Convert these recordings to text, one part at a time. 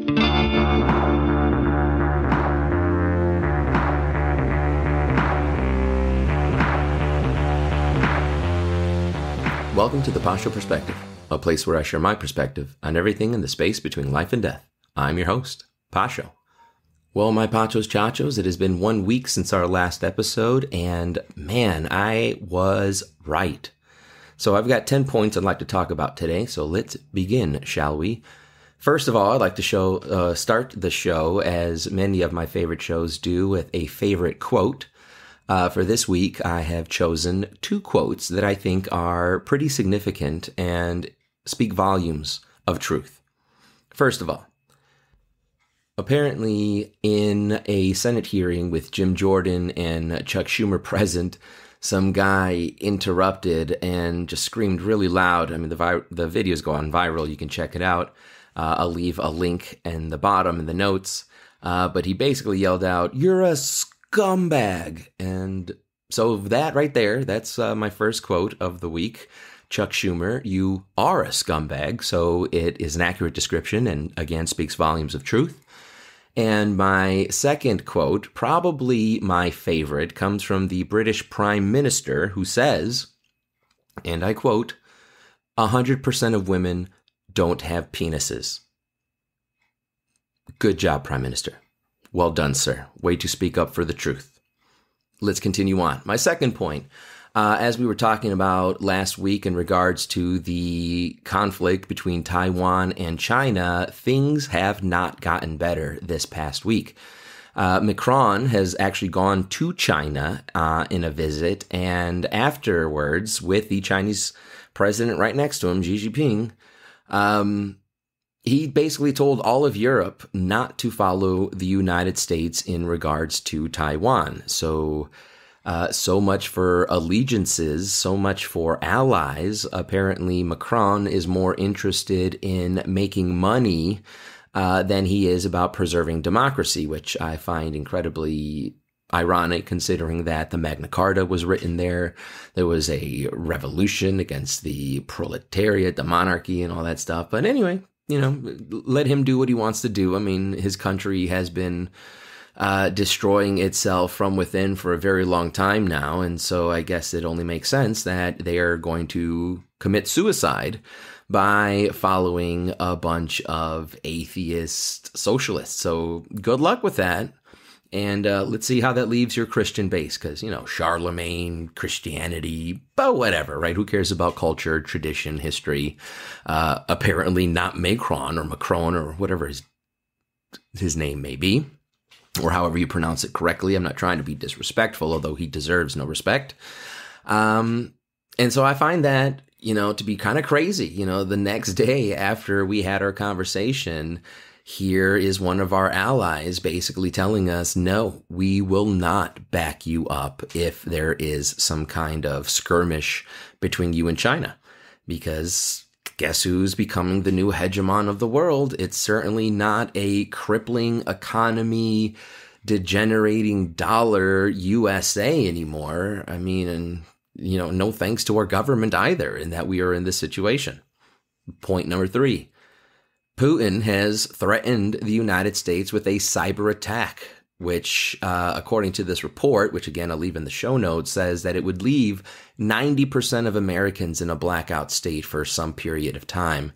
Welcome to the Pasho Perspective, a place where I share my perspective on everything in the space between life and death. I'm your host, Pasho. Well, my Pachos Chachos, it has been 1 week since our last episode, and man, I was right. So I've got 10 points I'd like to talk about today, so let's begin, shall we? First of all, I'd like to start the show, as many of my favorite shows do, with a favorite quote. For this week, I have chosen 2 quotes that I think are pretty significant and speak volumes of truth. First of all, apparently in a Senate hearing with Jim Jordan and Chuck Schumer present, some guy interrupted and just screamed really loud. I mean, the videos go on viral. You can check it out. I'll leave a link in the bottom in the notes. But he basically yelled out, "You're a scumbag." And so that right there, that's my first quote of the week. Chuck Schumer, you are a scumbag. So it is an accurate description and again speaks volumes of truth. And my second quote, probably my favorite, comes from the British Prime Minister, who says, and I quote, 100% of women don't have penises. Good job, Prime Minister. Well done, sir. Way to speak up for the truth. Let's continue on. My second point, as we were talking about last week in regards to the conflict between Taiwan and China, things have not gotten better this past week. Macron has actually gone to China in a visit, and afterwards, with the Chinese president right next to him, Xi Jinping, he basically told all of Europe not to follow the United States in regards to Taiwan. So much for allegiances, so much for allies. Apparently, Macron is more interested in making money than he is about preserving democracy, which I find incredibly ironic, considering that the Magna Carta was written there. There was a revolution against the proletariat, the monarchy, and all that stuff. But anyway, let him do what he wants to do. I mean, his country has been destroying itself from within for a very long time now. And so I guess it only makes sense that they are going to commit suicide by following a bunch of atheist socialists. So good luck with that. And let's see how that leaves your Christian base, because, Charlemagne, Christianity, but whatever, right? Who cares about culture, tradition, history? Apparently not Macron or whatever his name may be, or however you pronounce it correctly. I'm not trying to be disrespectful, although he deserves no respect. And so I find that, to be kind of crazy. The next day after we had our conversation, here is one of our allies basically telling us, no, we will not back you up if there is some kind of skirmish between you and China. Because guess who's becoming the new hegemon of the world? It's certainly not a crippling economy, degenerating dollar USA anymore. I mean, and, no thanks to our government either, in that we are in this situation. Point number 3. Putin has threatened the United States with a cyber attack, which, according to this report, which again I'll leave in the show notes, says that it would leave 90% of Americans in a blackout state for some period of time.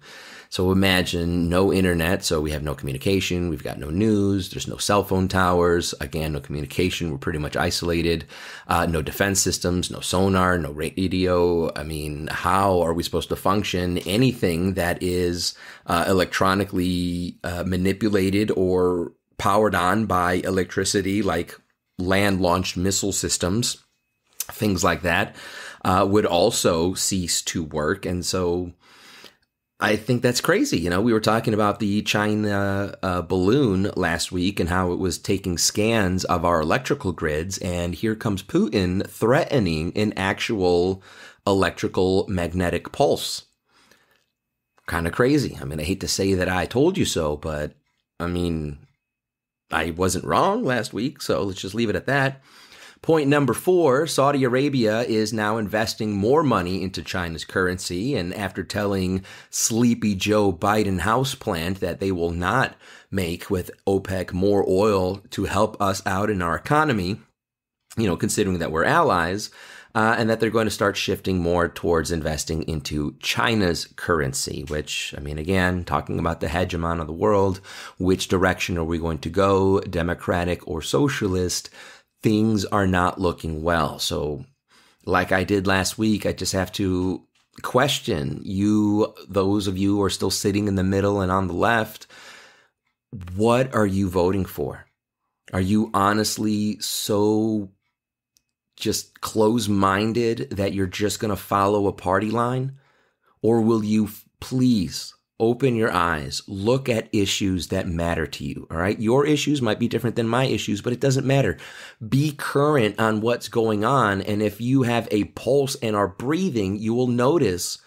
So imagine no internet, so we have no communication, we've got no news, there's no cell phone towers, again, no communication, we're pretty much isolated, no defense systems, no sonar, no radio. I mean, how are we supposed to function? Anything that is electronically manipulated or powered on by electricity, like land-launched missile systems, things like that, would also cease to work. And so I think that's crazy. We were talking about the China balloon last week and how it was taking scans of our electrical grids. And here comes Putin threatening an actual electrical magnetic pulse. Kind of crazy. I mean, I hate to say that I told you so, but I mean, I wasn't wrong last week. So let's just leave it at that. Point number 4, Saudi Arabia is now investing more money into China's currency. And after telling sleepy Joe Biden houseplant that they will not make with OPEC more oil to help us out in our economy, considering that we're allies, and that they're going to start shifting more towards investing into China's currency, which, again, talking about the hegemon of the world, which direction are we going to go, democratic or socialist? Things are not looking well. So like I did last week, I just have to question you, those of you who are still sitting in the middle and on the left, what are you voting for? Are you honestly so just close-minded that you're just going to follow a party line? Or will you please open your eyes, look at issues that matter to you, all right? Your issues might be different than my issues, but it doesn't matter. Be current on what's going on, and if you have a pulse and are breathing, you will notice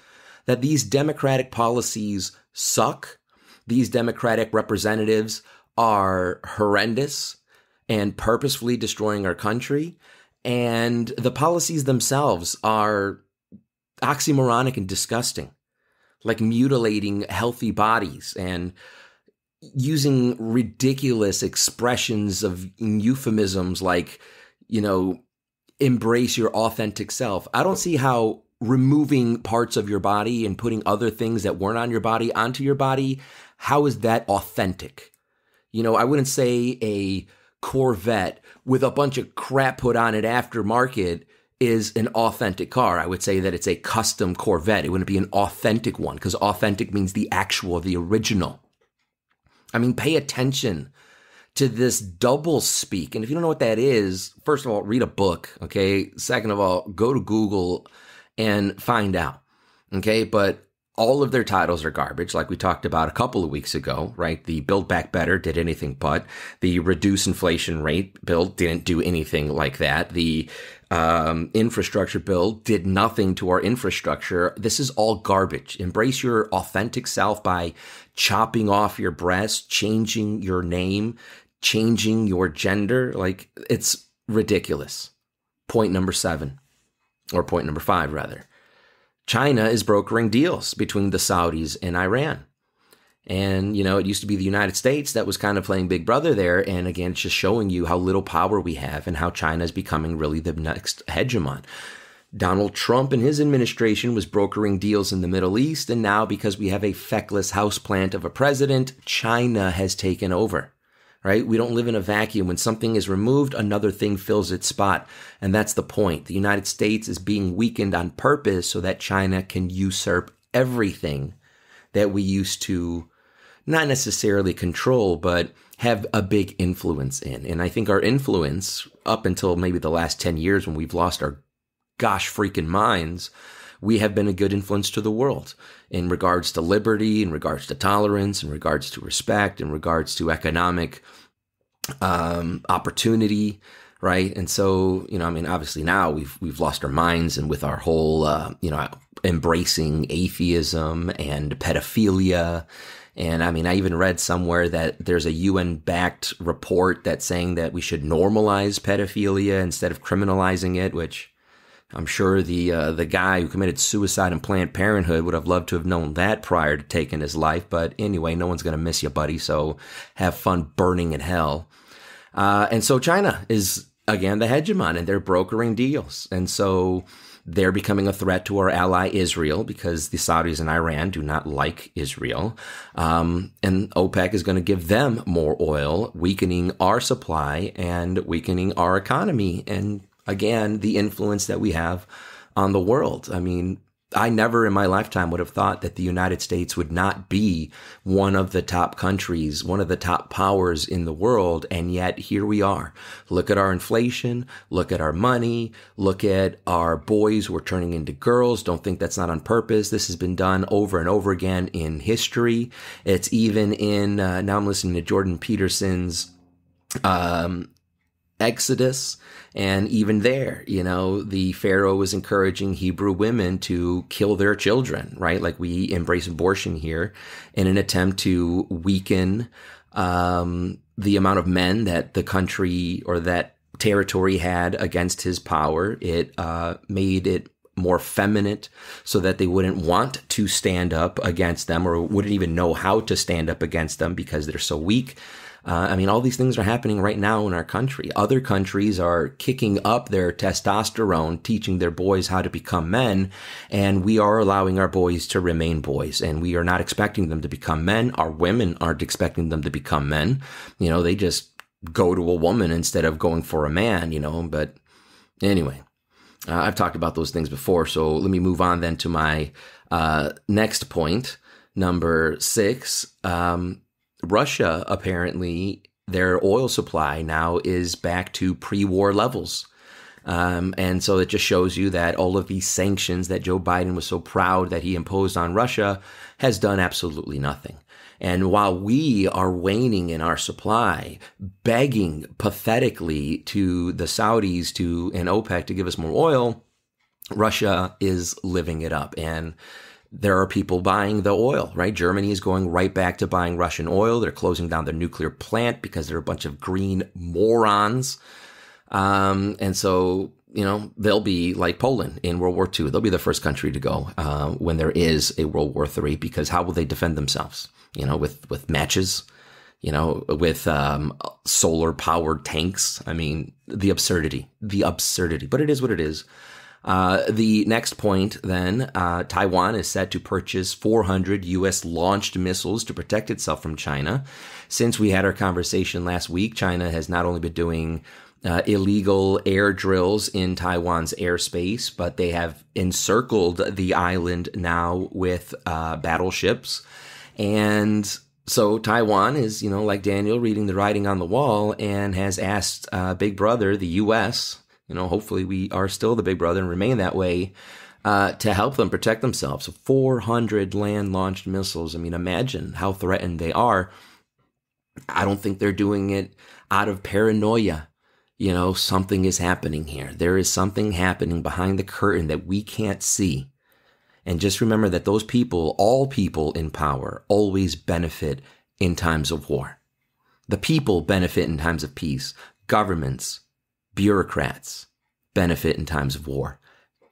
that these democratic policies suck. These democratic representatives are horrendous and purposefully destroying our country. And the policies themselves are oxymoronic and disgusting, like mutilating healthy bodies and using ridiculous expressions of euphemisms like, embrace your authentic self. I don't see how removing parts of your body and putting other things that weren't on your body onto your body, how is that authentic? I wouldn't say a Corvette with a bunch of crap put on it aftermarket is an authentic car. I would say that it's a custom Corvette. It wouldn't be an authentic one because authentic means the actual, the original. Pay attention to this double speak. And if you don't know what that is, first of all, read a book, okay? Second of all, go to Google and find out, okay? But all of their titles are garbage, like we talked about a couple of weeks ago, right? The Build Back Better did anything but. The Reduce Inflation Rate bill didn't do anything like that. The infrastructure bill did nothing to our infrastructure. This is all garbage. Embrace your authentic self by chopping off your breasts, changing your name, changing your gender. Like, it's ridiculous. Point number 7, or point number 5, rather. China is brokering deals between the Saudis and Iran. And, it used to be the United States that was kind of playing big brother there. And again, it's just showing you how little power we have and how China is becoming really the next hegemon. Donald Trump and his administration was brokering deals in the Middle East. And now, because we have a feckless houseplant of a president, China has taken over. Right? We don't live in a vacuum. When something is removed, another thing fills its spot. And that's the point. The United States is being weakened on purpose so that China can usurp everything that we used to not necessarily control, but have a big influence in. And I think our influence, up until maybe the last 10 years when we've lost our gosh freaking minds, we have been a good influence to the world in regards to liberty, in regards to tolerance, in regards to respect, in regards to economic opportunity, right? And so, obviously now we've lost our minds, and with our whole, embracing atheism and pedophilia. And I even read somewhere that there's a UN-backed report that's saying that we should normalize pedophilia instead of criminalizing it, which I'm sure the guy who committed suicide in Planned Parenthood would have loved to have known that prior to taking his life. But anyway, no one's going to miss you, buddy. So have fun burning in hell. And so China is, again, the hegemon, and they're brokering deals. And so they're becoming a threat to our ally Israel because the Saudis and Iran do not like Israel. And OPEC is going to give them more oil, weakening our supply and weakening our economy. And again, the influence that we have on the world. I never in my lifetime would have thought that the United States would not be one of the top countries, one of the top powers in the world. And yet here we are. Look at our inflation. Look at our money. Look at our boys who are turning into girls. Don't think that's not on purpose. This has been done over and over again in history. It's even in, now I'm listening to Jordan Peterson's, Exodus. And even there, the Pharaoh was encouraging Hebrew women to kill their children, right? Like we embrace abortion here in an attempt to weaken the amount of men that the country or that territory had against his power. It made it more feminine so that they wouldn't want to stand up against them or wouldn't even know how to stand up against them because they're so weak. All these things are happening right now in our country. Other countries are kicking up their testosterone, teaching their boys how to become men, and we are allowing our boys to remain boys, and we are not expecting them to become men. Our women aren't expecting them to become men. They just go to a woman instead of going for a man, but anyway. I've talked about those things before, so let me move on then to my next point, number 6. Russia, apparently, their oil supply now is back to pre-war levels. And so it just shows you that all of these sanctions that Joe Biden was so proud that he imposed on Russia has done absolutely nothing. And while we are waning in our supply, begging pathetically to the Saudis and OPEC to give us more oil, Russia is living it up. And there are people buying the oil, right? Germany is going right back to buying Russian oil. They're closing down their nuclear plant because they're a bunch of green morons. And so, they'll be like Poland in World War II. They'll be the first country to go when there is a World War III, because how will they defend themselves? With matches, with solar powered tanks. The absurdity, but it is what it is. The next point then, Taiwan is set to purchase 400 U.S. launched missiles to protect itself from China. Since we had our conversation last week, China has not only been doing illegal air drills in Taiwan's airspace, but they have encircled the island now with battleships. And so Taiwan is, like Daniel, reading the writing on the wall and has asked Big Brother, the U.S., hopefully we are still the big brother and remain that way, to help them protect themselves. So 400 land-launched missiles. Imagine how threatened they are. I don't think they're doing it out of paranoia. Something is happening here. There is something happening behind the curtain that we can't see. And just remember that those people, all people in power, always benefit in times of war. The people benefit in times of peace. Governments, bureaucrats benefit in times of war.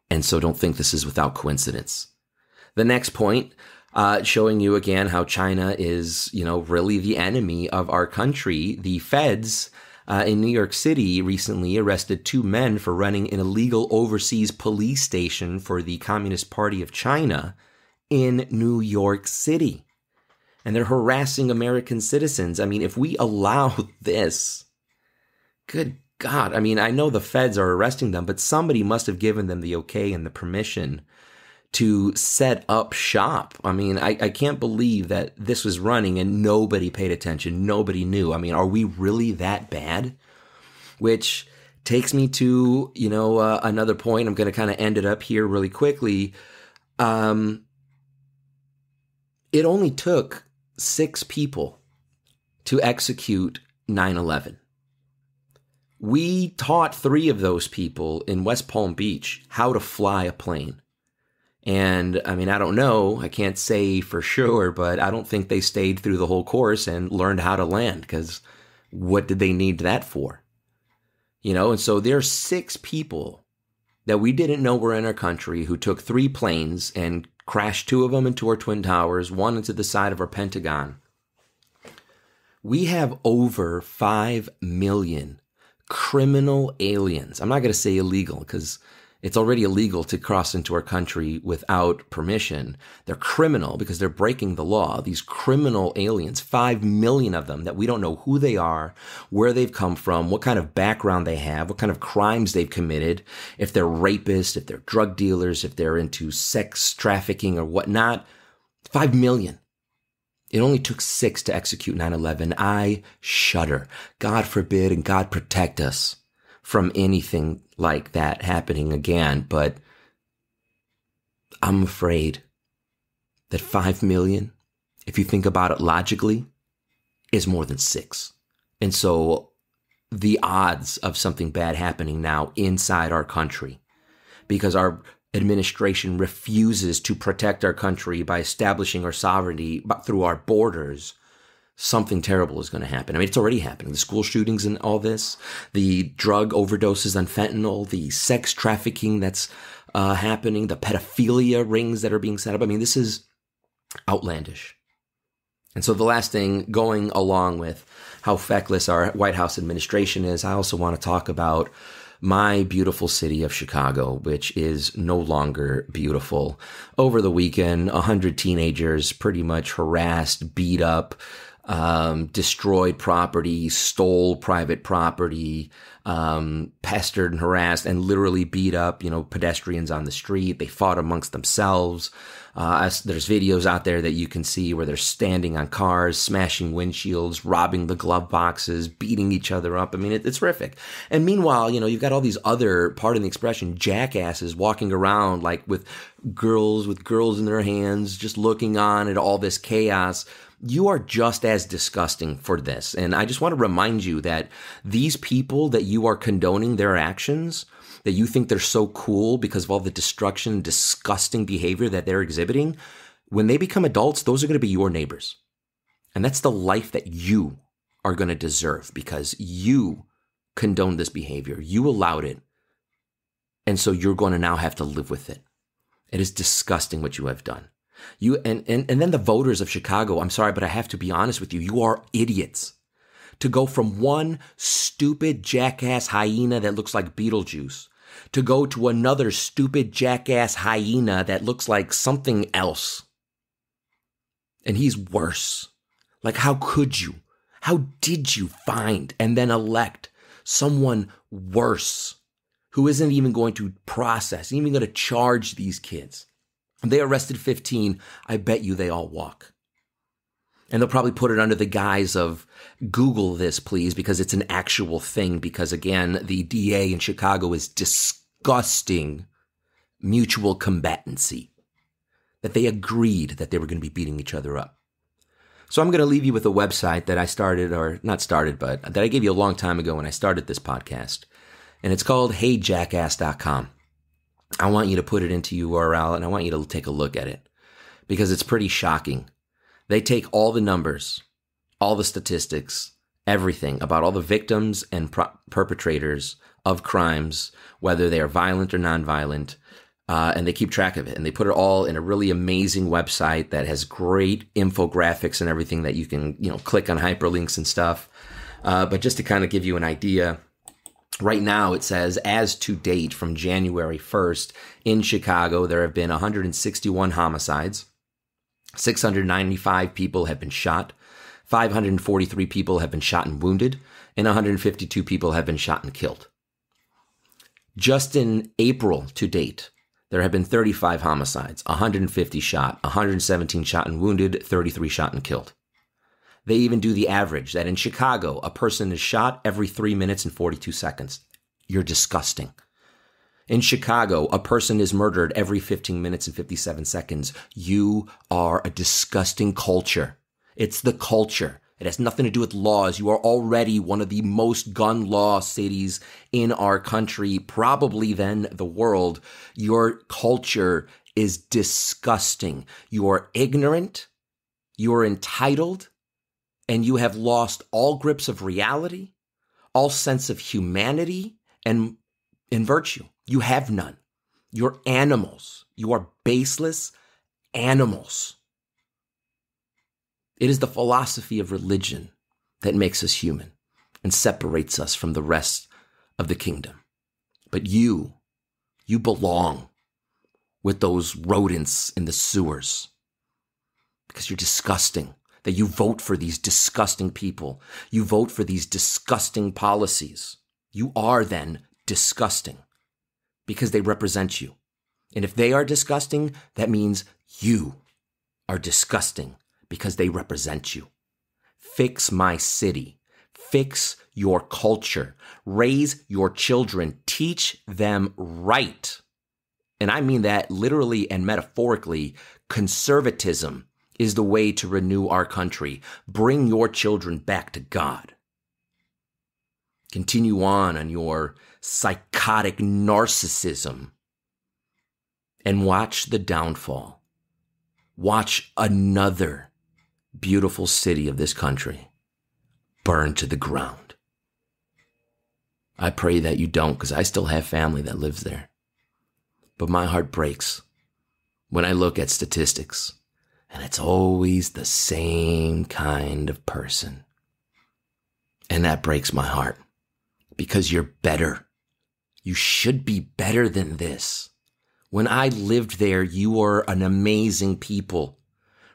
And so don't think this is without coincidence. The next point, showing you again how China is, really the enemy of our country. The feds in New York City recently arrested 2 men for running an illegal overseas police station for the Communist Party of China in New York City. And they're harassing American citizens. If we allow this, good God, I know the feds are arresting them, but somebody must have given them the okay and the permission to set up shop. I can't believe that this was running and nobody paid attention. Nobody knew. Are we really that bad? Which takes me to, another point. I'm going to kind of end it up here really quickly. It only took 6 people to execute 9/11. We taught 3 of those people in West Palm Beach how to fly a plane. And I don't know, I can't say for sure, but I don't think they stayed through the whole course and learned how to land, because what did they need that for? And so there's 6 people that we didn't know were in our country who took 3 planes and crashed 2 of them into our Twin Towers, 1 into the side of our Pentagon. We have over 5 million criminal aliens. I'm not going to say illegal, because it's already illegal to cross into our country without permission. They're criminal because they're breaking the law. These criminal aliens, 5 million of them that we don't know who they are, where they've come from, what kind of background they have, what kind of crimes they've committed, if they're rapists, if they're drug dealers, if they're into sex trafficking or whatnot. 5 million. It only took 6 to execute 9/11. I shudder. God forbid and God protect us from anything like that happening again. But I'm afraid that 5 million, if you think about it logically, is more than 6. And so the odds of something bad happening now inside our country, because our administration refuses to protect our country by establishing our sovereignty through our borders, something terrible is going to happen. I mean, it's already happening. The school shootings and all this, the drug overdoses on fentanyl, the sex trafficking that's happening, the pedophilia rings that are being set up. I mean, this is outlandish. And so the last thing, going along with how feckless our White House administration is, I also want to talk about my beautiful city of Chicago, which is no longer beautiful. Over the weekend, 100 teenagers pretty much harassed, beat up, destroyed property, stole private property, pestered and harassed and literally beat up, pedestrians on the street. They fought amongst themselves. There's videos out there that you can see where they're standing on cars, smashing windshields, robbing the glove boxes, beating each other up. I mean, it's horrific. And meanwhile, you've got all these other, pardon the expression, jackasses walking around like with girls in their hands, just looking on at all this chaos. You are just as disgusting for this. And I just want to remind you that these people that you are condoning their actions, that you think they're so cool because of all the destruction and disgusting behavior that they're exhibiting, when they become adults, those are going to be your neighbors. And that's the life that you are going to deserve because you condoned this behavior. You allowed it. And so you're going to now have to live with it. It is disgusting what you have done. You and then the voters of Chicago, I'm sorry, but I have to be honest with you. You are idiots. To go from one stupid jackass hyena that looks like Beetlejuice to go to another stupid jackass hyena that looks like something else. And he's worse. Like, how could you? How did you find and then elect someone worse who isn't even going to process, even going to charge these kids? They arrested 15. I bet you they all walk. And they'll probably put it under the guise of Google this, please, because it's an actual thing. Because again, the DA in Chicago is disgusting mutual combatancy. That they agreed that they were going to be beating each other up. So I'm going to leave you with a website that I started, or not started, but that I gave you a long time ago when I started this podcast. And it's called HeyJackass.com. I want you to put it into URL and I want you to take a look at it because it's pretty shocking. They take all the numbers, all the statistics, everything about all the victims and perpetrators of crimes, whether they are violent or nonviolent, and they keep track of it. And they put it all in a really amazing website that has great infographics and everything that you can, click on hyperlinks and stuff. But just to kind of give you an idea, right now, it says, as to date, from January 1st, in Chicago, there have been 161 homicides, 695 people have been shot, 543 people have been shot and wounded, and 152 people have been shot and killed. Just in April to date, there have been 35 homicides, 150 shot, 117 shot and wounded, 33 shot and killed. They even do the average that in Chicago, a person is shot every 3 minutes and 42 seconds. You're disgusting. In Chicago, a person is murdered every 15 minutes and 57 seconds. You are a disgusting culture. It's the culture. It has nothing to do with laws. You are already one of the most gun law cities in our country, probably then the world. Your culture is disgusting. You are ignorant. You are entitled. And you have lost all grips of reality, all sense of humanity, and virtue. You have none. You're animals. You are baseless animals. It is the philosophy of religion that makes us human and separates us from the rest of the kingdom. But you belong with those rodents in the sewers because you're disgusting. That you vote for these disgusting people. You vote for these disgusting policies. You are then disgusting because they represent you. And if they are disgusting, that means you are disgusting because they represent you. Fix my city. Fix your culture. Raise your children. Teach them right. And I mean that literally and metaphorically. Conservatism is the way to renew our country. Bring your children back to God. Continue on your psychotic narcissism and watch the downfall. Watch another beautiful city of this country burn to the ground. I pray that you don't, because I still have family that lives there. But my heart breaks when I look at statistics, and it's always the same kind of person. And that breaks my heart, because you're better. You should be better than this. When I lived there, you were an amazing people,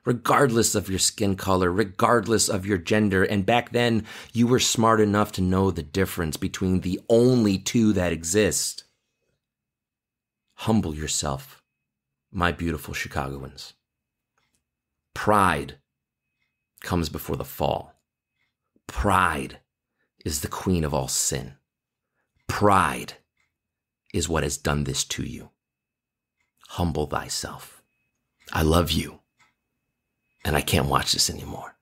regardless of your skin color, regardless of your gender. And back then, you were smart enough to know the difference between the only two that exist. Humble yourself, my beautiful Chicagoans. Pride comes before the fall. Pride is the queen of all sin. Pride is what has done this to you. Humble thyself. I love you, and I can't watch this anymore.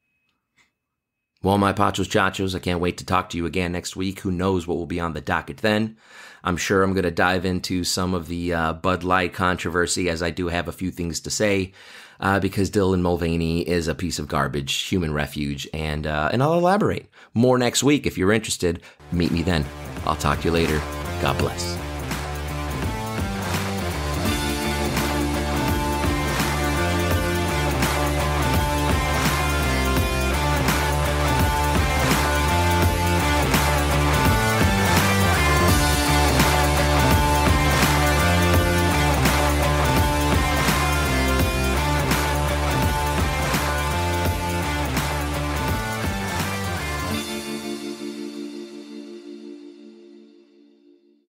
Well, my Pachos Chachos, I can't wait to talk to you again next week. Who knows what will be on the docket then? I'm sure I'm going to dive into some of the Bud Light controversy, as I do have a few things to say, because Dylan Mulvaney is a piece of garbage, human refuge, and I'll elaborate more next week. If you're interested, meet me then. I'll talk to you later. God bless.